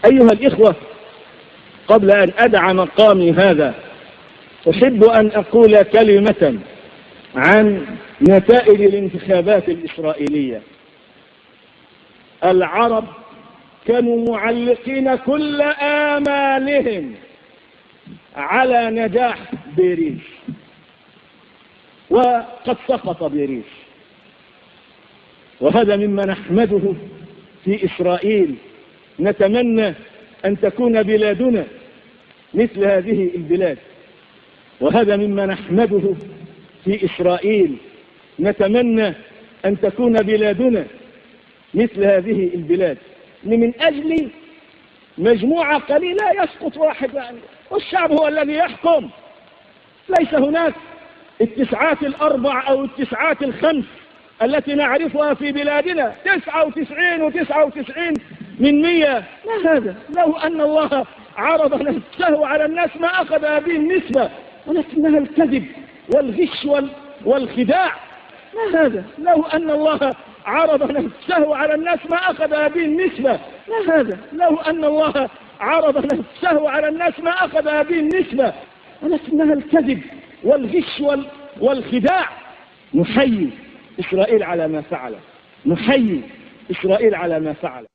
أيها الإخوة، قبل أن أدع مقامي هذا أحب أن أقول كلمة عن نتائج الانتخابات الإسرائيلية. العرب كانوا معلقين كل آمالهم على نجاح بيريز، وقد سقط بيريز، وهذا مما نحمده في إسرائيل. نتمنى أن تكون بلادنا مثل هذه البلاد، وهذا مما نحمده في إسرائيل. نتمنى أن تكون بلادنا مثل هذه البلاد، من أجل مجموعة قليلة يسقط واحد، والشعب هو الذي يحكم. ليس هناك التسعات الأربع أو التسعات الخمس التي نعرفها في بلادنا، 99 من 100. ما هذا؟ لو أن الله عرض نفسه على الناس ما أخذ هذه النسبة، ولكنها الكذب والغش والخداع. ما هذا؟ لو أن الله عرض نفسه على الناس ما أخذ هذه النسبة. ما هذا؟ لو أن الله عرض نفسه على الناس ما أخذ هذه النسبة، ولكنها الكذب والغش والخداع. نحيي إسرائيل على ما فعل، نحيي إسرائيل على ما فعل.